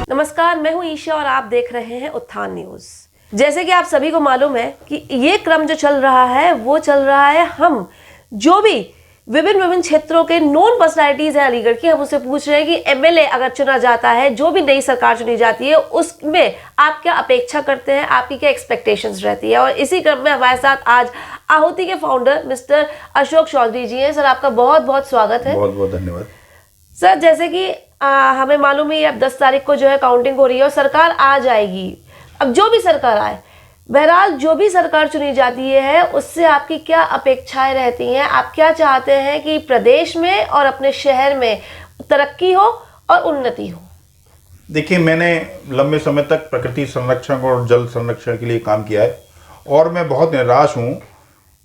नमस्कार, मैं हूं ईशा और आप देख रहे हैं उत्थान न्यूज। जैसे कि आप सभी को मालूम है कि ये क्रम जो चल रहा है वो चल रहा है, हम जो भी विभिन्न क्षेत्रों के नॉन पर्सनालिटीज हैं अलीगढ़ की, हम उससे पूछ रहे हैं कि एमएलए अगर चुना जाता है, जो भी नई सरकार चुनी जाती है, उसमें आप क्या अपेक्षा करते हैं, आपकी क्या एक्सपेक्टेशंस रहती है। और इसी क्रम में हमारे साथ आज आहुति के फाउंडर मिस्टर अशोक चौधरी जी हैं। सर, आपका बहुत बहुत स्वागत है। बहुत बहुत धन्यवाद सर। जैसे कि हमें मालूम है अब 10 तारीख को जो है काउंटिंग हो रही है और सरकार आ जाएगी। अब जो भी सरकार आए, बहरहाल जो भी सरकार चुनी जाती है, उससे आपकी क्या अपेक्षाएं रहती हैं? आप क्या चाहते हैं कि प्रदेश में और अपने शहर में तरक्की हो और उन्नति हो? देखिए, मैंने लंबे समय तक प्रकृति संरक्षण और जल संरक्षण के लिए काम किया है और मैं बहुत निराश हूँ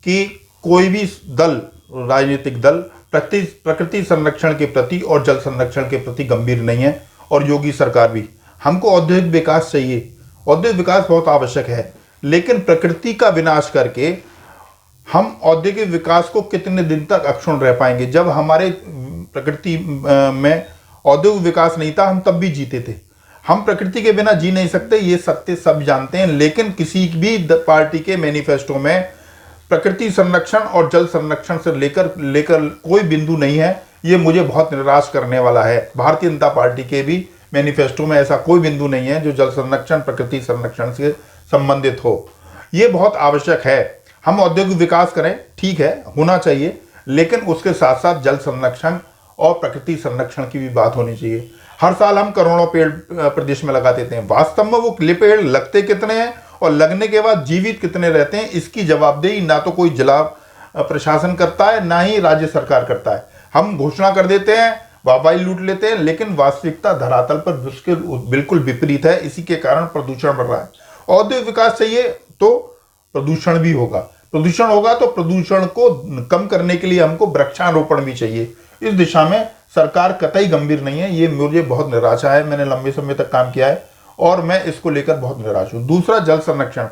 कि कोई भी दल, राजनीतिक दल प्रकृति संरक्षण के प्रति और जल संरक्षण के प्रति गंभीर नहीं है। और योगी सरकार भी। हमको औद्योगिक विकास चाहिए, औद्योगिक विकास बहुत आवश्यक है, लेकिन प्रकृति का विनाश करके हम औद्योगिक विकास को कितने दिन तक अक्षुण्ण रह पाएंगे? जब हमारे प्रकृति में औद्योगिक विकास नहीं था, हम तब भी जीते थे। हम प्रकृति के बिना जी नहीं सकते, ये सत्य सब जानते हैं, लेकिन किसी भी पार्टी के मैनिफेस्टो में प्रकृति संरक्षण और जल संरक्षण से लेकर कोई बिंदु नहीं है। ये मुझे बहुत निराश करने वाला है। भारतीय जनता पार्टी के भी मैनिफेस्टो में ऐसा कोई बिंदु नहीं है जो जल संरक्षण, प्रकृति संरक्षण से संबंधित हो। ये बहुत आवश्यक है। हम औद्योगिक विकास करें, ठीक है, होना चाहिए, लेकिन उसके साथ साथ जल संरक्षण और प्रकृति संरक्षण की भी बात होनी चाहिए। हर साल हम करोड़ों पेड़ प्रदेश में लगा देते हैं, वास्तव में वो पेड़ लगते कितने हैं और लगने के बाद जीवित कितने रहते हैं, इसकी जवाबदेही ना तो कोई जिला प्रशासन करता है, ना ही राज्य सरकार करता है। हम घोषणा कर देते हैं, वाहवाही लूट लेते हैं, लेकिन वास्तविकता धरातल पर उसके बिल्कुल विपरीत है। इसी के कारण प्रदूषण बढ़ रहा है। औद्योगिक विकास चाहिए तो प्रदूषण भी होगा, प्रदूषण होगा तो प्रदूषण को कम करने के लिए हमको वृक्षारोपण भी चाहिए। इस दिशा में सरकार कतई गंभीर नहीं है। ये मुझे बहुत निराशा है। मैंने लंबे समय तक काम किया है और मैं इसको लेकर बहुत निराश हूं। दूसरा, जल संरक्षण।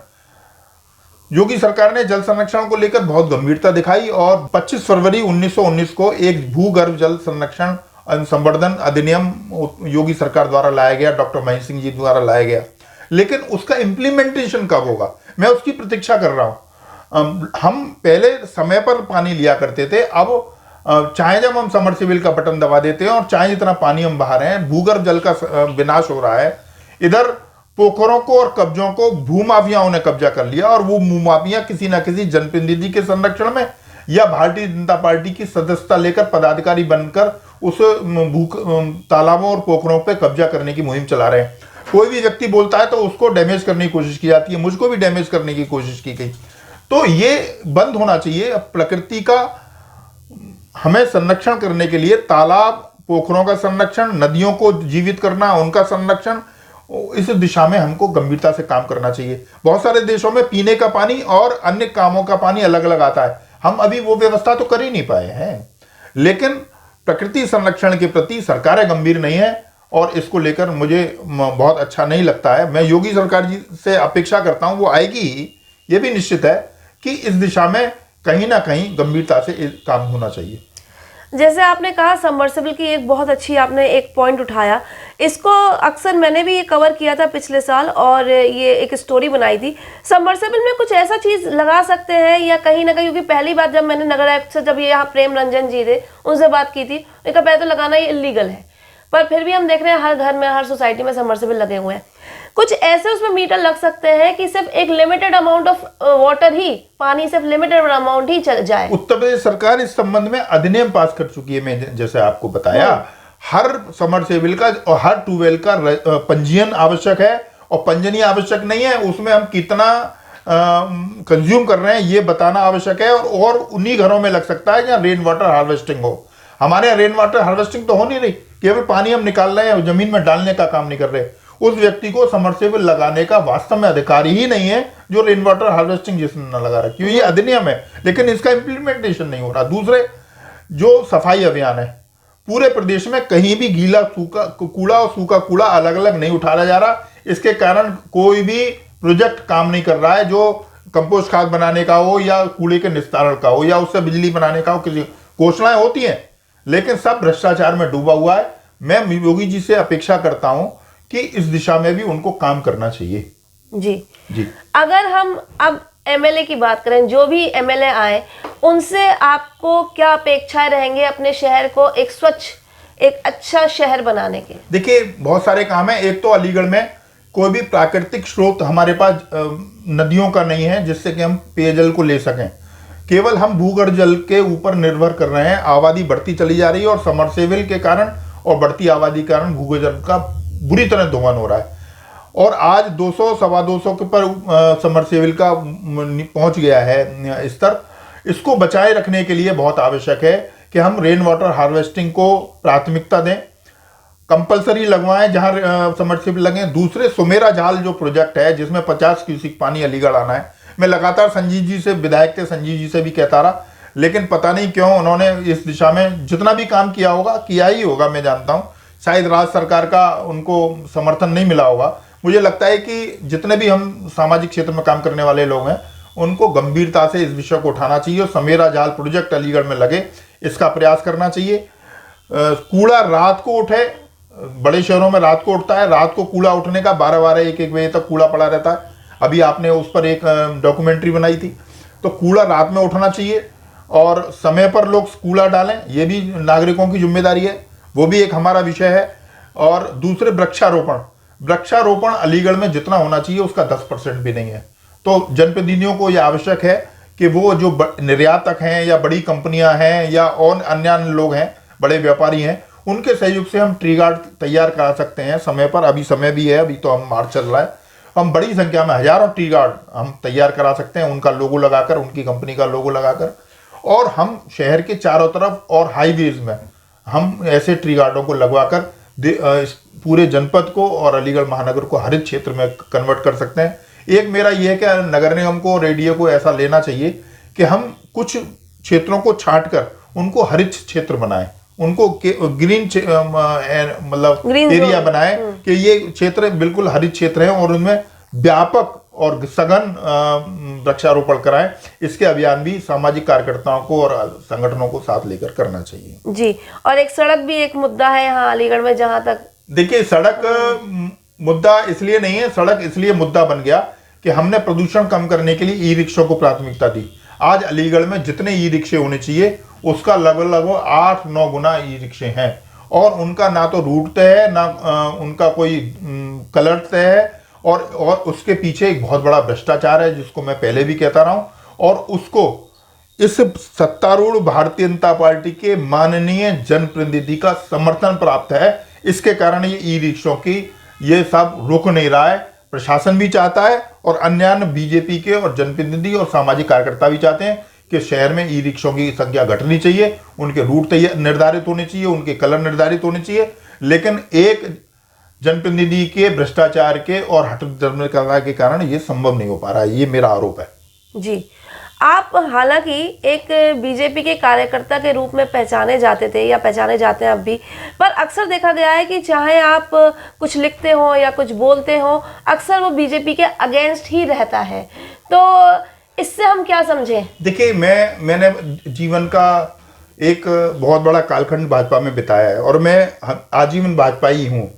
योगी सरकार ने जल संरक्षण को लेकर बहुत गंभीरता दिखाई और 25 फरवरी 1919 को एक भूगर्भ जल संरक्षण संवर्धन अधिनियम योगी सरकार द्वारा लाया गया, डॉक्टर महेंद्र सिंह जी द्वारा लाया गया, लेकिन उसका इंप्लीमेंटेशन कब होगा, मैं उसकी प्रतीक्षा कर रहा हूं। हम पहले समय पर पानी लिया करते थे, अब चाहे जब हम समरसेबिल का बटन दबा देते हैं और चाहे जितना पानी हम बहा रहे हैं, भूगर्भ जल का विनाश हो रहा है। इधर पोखरों को और कब्जों को भूमाफियाओं ने कब्जा कर लिया और वो भूमाफिया किसी ना किसी जनप्रतिनिधि के संरक्षण में या भारतीय जनता पार्टी की सदस्यता लेकर पदाधिकारी बनकर उस तालाबों और पोखरों पे कब्जा करने की मुहिम चला रहे हैं। कोई भी व्यक्ति बोलता है तो उसको डैमेज करने की कोशिश की जाती है। मुझको भी डैमेज करने की कोशिश की गई। तो ये बंद होना चाहिए। प्रकृति का हमें संरक्षण करने के लिए तालाब, पोखरों का संरक्षण, नदियों को जीवित करना, उनका संरक्षण, इस दिशा में हमको गंभीरता से काम करना चाहिए। बहुत सारे देशों में पीने का पानी और अन्य कामों का पानी अलग अलग आता है। हम अभी वो व्यवस्था तो कर ही नहीं पाए हैं। लेकिन प्रकृति संरक्षण के प्रति सरकारें गंभीर नहीं है और इसको लेकर मुझे बहुत अच्छा नहीं लगता है। मैं योगी सरकार जी से अपेक्षा करता हूं, वो आएगी ही, ये भी निश्चित है कि इस दिशा में कहीं ना कहीं गंभीरता से काम होना चाहिए। जैसे आपने कहा सबमर्सिबल की एक बहुत अच्छी आपने एक पॉइंट उठाया। इसको अक्सर मैंने भी ये कवर किया था पिछले साल और ये एक स्टोरी बनाई थी। सबमर्सिबल में कुछ ऐसा चीज लगा सकते हैं या कहीं ना कहीं, क्योंकि पहली बार जब मैंने नगर आयुक्त से, जब ये यहाँ प्रेम रंजन जी थे, उनसे बात की थी, उनका पहले तो लगाना ये इलीगल है, पर फिर भी हम देख रहे हैं हर घर में, हर सोसाइटी में सबमर्सिबल लगे हुए हैं। कुछ ऐसे उसमें मीटर लग सकते हैं कि सिर्फ एक लिमिटेड अमाउंट ऑफ वाटर ही, पानी सिर्फ लिमिटेड अमाउंट ही चल जाए। उत्तर प्रदेश सरकार इस संबंध में अधिनियम पास कर चुकी है। मैं जैसे आपको बताया, हर समरसेबिल का और हर ट्यूबवेल का पंजीयन आवश्यक है और पंजीयन आवश्यक नहीं है, उसमें हम कितना कंज्यूम कर रहे हैं ये बताना आवश्यक है। और उन्हीं घरों में लग सकता है जहाँ रेन वाटर हार्वेस्टिंग हो। हमारे यहाँ रेन वाटर हार्वेस्टिंग तो हो नहीं रही, केवल पानी हम निकाल रहे हैं, जमीन में डालने का काम नहीं कर रहे। उस व्यक्ति को समरसेबल लगाने का वास्तव में अधिकार ही नहीं है जो रेन वाटर हार्वेस्टिंग जिसने न लगा रहा, क्योंकि ये अधिनियम है लेकिन इसका इंप्लीमेंटेशन नहीं हो रहा। दूसरे, जो सफाई अभियान है, पूरे प्रदेश में कहीं भी गीला सूखा कूड़ा और सूखा कूड़ा अलग अलग नहीं उठाया जा रहा। इसके कारण कोई भी प्रोजेक्ट काम नहीं कर रहा है जो कंपोस्ट खाद बनाने का हो या कूड़े के निस्तारण का हो या उससे बिजली बनाने का हो। किसी घोषणाएं होती हैं लेकिन सब भ्रष्टाचार में डूबा हुआ है। मैं योगी जी से अपेक्षा करता हूं कि इस दिशा में भी उनको काम करना चाहिए। जी जी। अगर हम अब एमएलए की बात करें, जो भी एमएलए आए, उनसे आपको क्या अपेक्षाएं रहेंगे अपने शहर को एक स्वच्छ, एक अच्छा शहर बनाने के? देखिए, बहुत सारे काम है। एक तो अलीगढ़ में कोई भी प्राकृतिक स्रोत हमारे पास नदियों का नहीं है जिससे कि हम पेयजल को ले सकें। केवल हम भूगर्भ जल के ऊपर निर्भर कर रहे हैं। आबादी बढ़ती चली जा रही है और समरसेबल के कारण और बढ़ती आबादी के कारण भूगर्भ जल का बुरी तरह दोहन हो रहा है। और आज 200 सवा 200 के पर समरसेबल का पहुंच गया है स्तर। इसको बचाए रखने के लिए बहुत आवश्यक है कि हम रेन वाटर हार्वेस्टिंग को प्राथमिकता दें, कंपलसरी लगवाएं जहां समरसेबल लगे। दूसरे सुमेरा जाल जो प्रोजेक्ट है जिसमें 50 क्यूसिक पानी अलीगढ़ आना है, मैं लगातार संजीव जी से, विधायक थे संजीव जी से भी कहता रहा, लेकिन पता नहीं क्यों उन्होंने इस दिशा में जितना भी काम किया होगा, किया ही होगा, मैं जानता हूं, शायद राज्य सरकार का उनको समर्थन नहीं मिला होगा। मुझे लगता है कि जितने भी हम सामाजिक क्षेत्र में काम करने वाले लोग हैं उनको गंभीरता से इस विषय को उठाना चाहिए और समेरा जाल प्रोजेक्ट अलीगढ़ में लगे, इसका प्रयास करना चाहिए। कूड़ा रात को उठे, बड़े शहरों में रात को उठता है, रात को कूड़ा उठने का 12-12 1-1 बजे तक कूड़ा पड़ा रहता है। अभी आपने उस पर एक डॉक्यूमेंट्री बनाई थी। तो कूड़ा रात में उठना चाहिए और समय पर लोग कूड़ा डालें, ये भी नागरिकों की जिम्मेदारी है, वो भी एक हमारा विषय है। और दूसरे वृक्षारोपण अलीगढ़ में जितना होना चाहिए उसका 10% भी नहीं है। तो जनप्रतिनिधियों को यह आवश्यक है कि वो जो निर्यातक हैं या बड़ी कंपनियां हैं या और अन्य लोग हैं, बड़े व्यापारी हैं, उनके सहयोग से हम ट्री गार्ड तैयार करा सकते हैं समय पर। अभी समय भी है, अभी तो हम मार्च चल रहा है, हम बड़ी संख्या में हजारों ट्री गार्ड हम तैयार करा सकते हैं, उनका लोगो लगाकर, उनकी कंपनी का लोगो लगाकर। और हम शहर के चारों तरफ और हाईवेज में हम ऐसे ट्री गार्डों को लगवाकर पूरे जनपद को और अलीगढ़ महानगर को हरित क्षेत्र में कन्वर्ट कर सकते हैं। एक मेरा यह है कि नगर निगम को, रेडियो को ऐसा लेना चाहिए कि हम कुछ क्षेत्रों को छांट कर उनको हरित क्षेत्र बनाएं, उनको ग्रीन मतलब एरिया बनाएं कि ये क्षेत्र बिल्कुल हरित क्षेत्र है और उनमें व्यापक और सघन वृक्षारोपण कराएं। इसके अभियान भी सामाजिक कार्यकर्ताओं को और संगठनों को साथ लेकर करना चाहिए। जी। और एक सड़क भी एक मुद्दा है यहाँ अलीगढ़ में, जहां तक देखिए, सड़क मुद्दा इसलिए नहीं है, सड़क इसलिए मुद्दा बन गया कि हमने प्रदूषण कम करने के लिए ई रिक्शों को प्राथमिकता दी। आज अलीगढ़ में जितने ई रिक्शे होने चाहिए उसका लगभग 8-9 गुना ई रिक्शे हैं और उनका ना तो रूट तय है, ना उनका कोई कलर तय है और उसके पीछे एक बहुत बड़ा भ्रष्टाचार है जिसको मैं पहले भी कहता रहा हूं। और उसको इस सत्तारूढ़ भारतीय जनता पार्टी के माननीय जनप्रतिनिधि का समर्थन प्राप्त है। इसके कारण ये ई रिक्शों की ये सब रुक नहीं रहा है। प्रशासन भी चाहता है और अन्य बीजेपी के और जनप्रतिनिधि और सामाजिक कार्यकर्ता भी चाहते हैं कि शहर में ई रिक्शों की संख्या घटनी चाहिए, उनके रूट निर्धारित होने चाहिए, उनके कलर निर्धारित होने चाहिए। लेकिन एक जनप्रतिनिधि के भ्रष्टाचार के और हठधर्मिता के कारण ये संभव नहीं हो पा रहा है, ये मेरा आरोप है। जी। आप हालांकि एक बीजेपी के कार्यकर्ता के रूप में पहचाने जाते थे या पहचाने जाते हैं अब भी, पर अक्सर देखा गया है कि चाहे आप कुछ लिखते हो या कुछ बोलते हो, अक्सर वो बीजेपी के अगेंस्ट ही रहता है। तो इससे हम क्या समझें? देखिए, मैंने जीवन का एक बहुत बड़ा कालखंड भाजपा में बिताया है और मैं आजीवन भाजपा ही हूँ।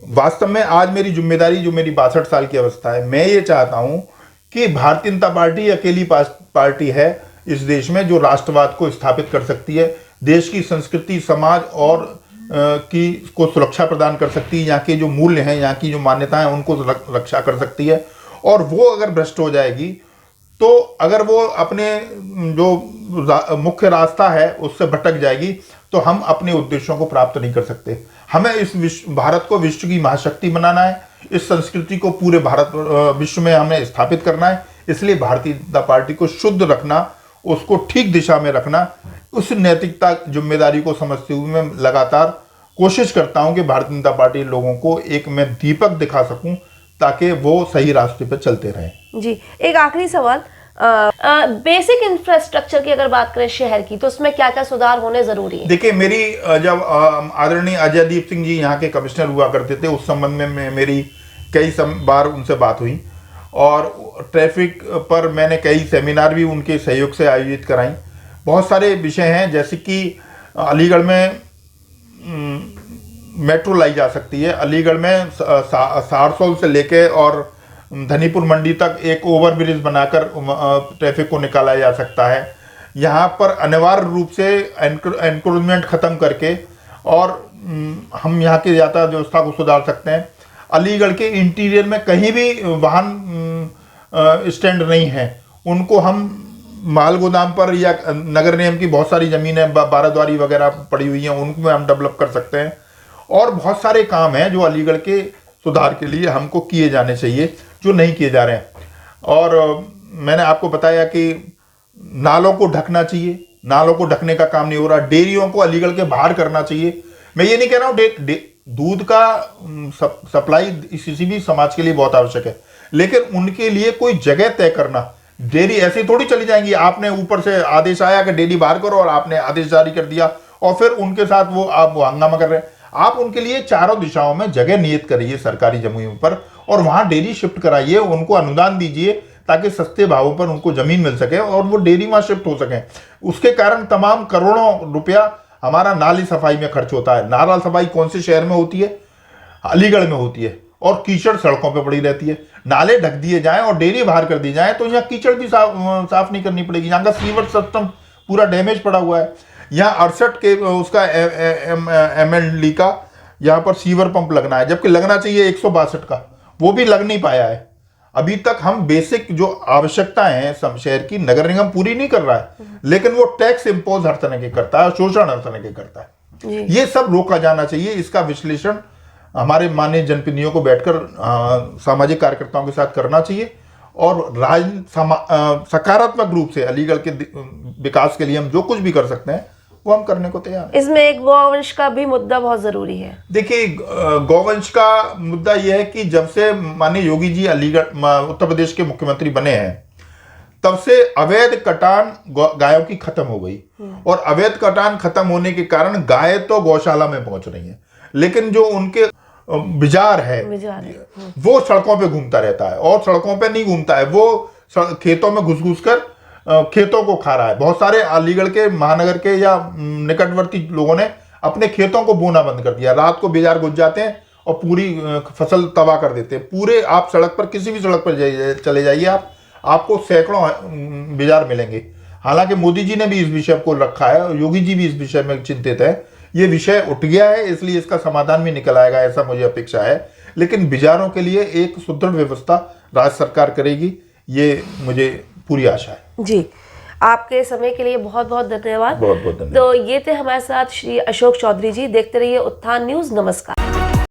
वास्तव में आज मेरी जिम्मेदारी, जो मेरी 62 साल की अवस्था है, मैं ये चाहता हूँ कि भारतीय जनता पार्टी अकेली पार्टी है इस देश में जो राष्ट्रवाद को स्थापित कर सकती है, देश की संस्कृति, समाज और को सुरक्षा प्रदान कर सकती है, यहाँ के जो मूल्य हैं, यहाँ की जो मान्यताएं हैं उनको रक्षा कर सकती है। और वो अगर भ्रष्ट हो जाएगी तो अगर वो अपने जो मुख्य रास्ता है उससे भटक जाएगी तो हम अपने उद्देश्यों को प्राप्त नहीं कर सकते। हमें इस भारत को विश्व की महाशक्ति बनाना है, इस संस्कृति को पूरे भारत विश्व में हमें स्थापित करना है। इसलिए भारतीय जनता पार्टी को शुद्ध रखना, उसको ठीक दिशा में रखना, उस नैतिकता जिम्मेदारी को समझते हुए मैं लगातार कोशिश करता हूं कि भारतीय जनता पार्टी लोगों को एक मैं दीपक दिखा सकूं ताकि वो सही रास्ते पर चलते रहें। जी। एक आखिरी सवाल, बेसिक इंफ्रास्ट्रक्चर की अगर बात करें शहर की, तो उसमें क्या क्या सुधार होने जरूरी है? देखिए, मेरी जब आदरणीय अजयदीप सिंह जी यहाँ के कमिश्नर हुआ करते थे, उस संबंध में मेरी कई बार उनसे बात हुई और ट्रैफिक पर मैंने कई सेमिनार भी उनके सहयोग से आयोजित कराई। बहुत सारे विषय हैं, जैसे कि अलीगढ़ में मेट्रो लाई जा सकती है। अलीगढ़ में सारसोल से लेके और धनीपुर मंडी तक एक ओवर ब्रिज बनाकर ट्रैफिक को निकाला जा सकता है। यहाँ पर अनिवार्य रूप से एनक्रोचमेंट खत्म करके और हम यहाँ की यातायात व्यवस्था को सुधार सकते हैं। अलीगढ़ के इंटीरियर में कहीं भी वाहन स्टैंड नहीं है, उनको हम माल गोदाम पर या नगर निगम की बहुत सारी ज़मीनें बाराद्वारी वगैरह पड़ी हुई हैं, उनको हम डेवलप कर सकते हैं। और बहुत सारे काम हैं जो अलीगढ़ के सुधार के लिए हमको किए जाने चाहिए, जो नहीं किए जा रहे हैं। और मैंने आपको बताया कि नालों को ढकना चाहिए, नालों को ढकने का काम नहीं हो रहा। डेयरियों को अलीगढ़ के बाहर करना चाहिए। मैं ये नहीं कह रहा हूँ दूध का सप्लाई किसी भी समाज के लिए बहुत आवश्यक है, लेकिन उनके लिए कोई जगह तय करना। डेयरी ऐसी थोड़ी चली जाएंगी, आपने ऊपर से आदेश आया कि डेयरी बाहर करो और आपने आदेश जारी कर दिया और फिर उनके साथ आप हंगामा कर रहे हैं। आप उनके लिए चारों दिशाओं में जगह नियत करिए सरकारी जमीन पर और वहां डेयरी शिफ्ट कराइए, उनको अनुदान दीजिए ताकि सस्ते भावों पर उनको जमीन मिल सके और वो डेयरी वहां शिफ्ट हो सके। उसके कारण तमाम करोड़ों रुपया हमारा नाली सफाई में खर्च होता है। नाला सफाई कौन से शहर में होती है? अलीगढ़ में होती है। और कीचड़ सड़कों पे पड़ी रहती है। नाले ढक दिए जाएं और डेयरी बाहर कर दी जाए तो यहाँ कीचड़ भी साफ नहीं करनी पड़ेगी। यहाँ का सीवर सिस्टम पूरा डैमेज पड़ा हुआ है। यहाँ 68 के उसका MLD का यहाँ पर सीवर पंप लगना है, जबकि लगना चाहिए 162 का, वो भी लग नहीं पाया है। अभी तक हम बेसिक जो आवश्यकताएं हैं शहर की नगर निगम पूरी नहीं कर रहा है, लेकिन वो टैक्स इम्पोज हर तरह के करता है, शोषण हर तरह के करता है। ये सब रोका जाना चाहिए। इसका विश्लेषण हमारे माननीय जनप्रतिनिधियों को बैठकर सामाजिक कार्यकर्ताओं के साथ करना चाहिए और सकारात्मक रूप से अलीगढ़ के विकास के लिए हम जो कुछ भी कर सकते हैं वो हम करने को तैयार हैं। इसमें एक गौवंश का भी मुद्दा बहुत जरूरी है। देखिए, गौवंश का मुद्दा यह है कि जब से माननीय योगी जी उत्तर प्रदेश के मुख्यमंत्री बने हैं, तब से अवैध कटान गायों की खत्म हो गई और अवैध कटान खत्म होने के कारण गाय तो गौशाला में पहुंच रही हैं, लेकिन जो उनके बिजार है वो सड़कों पे घूमता रहता है और सड़कों पे नहीं घूमता है, वो खेतों में घुस कर खेतों को खा रहा है। बहुत सारे अलीगढ़ के महानगर के या निकटवर्ती लोगों ने अपने खेतों को बोना बंद कर दिया। रात को बिजार घुस जाते हैं और पूरी फसल तबाह कर देते हैं। पूरे आप सड़क पर किसी भी सड़क पर चले जाइए, आपको सैकड़ों बिजार मिलेंगे। हालांकि मोदी जी ने भी इस विषय को रखा है और योगी जी भी इस विषय में चिंतित है। ये विषय उठ गया है, इसलिए इसका समाधान भी निकल आएगा, ऐसा मुझे अपेक्षा है। लेकिन बिजारों के लिए एक सुदृढ़ व्यवस्था राज्य सरकार करेगी, ये मुझे पूरी आशा है। जी, आपके समय के लिए बहुत बहुत धन्यवाद। बहुत बहुत धन्यवाद। तो ये थे हमारे साथ श्री अशोक चौधरी जी। देखते रहिए उत्थान न्यूज। नमस्कार।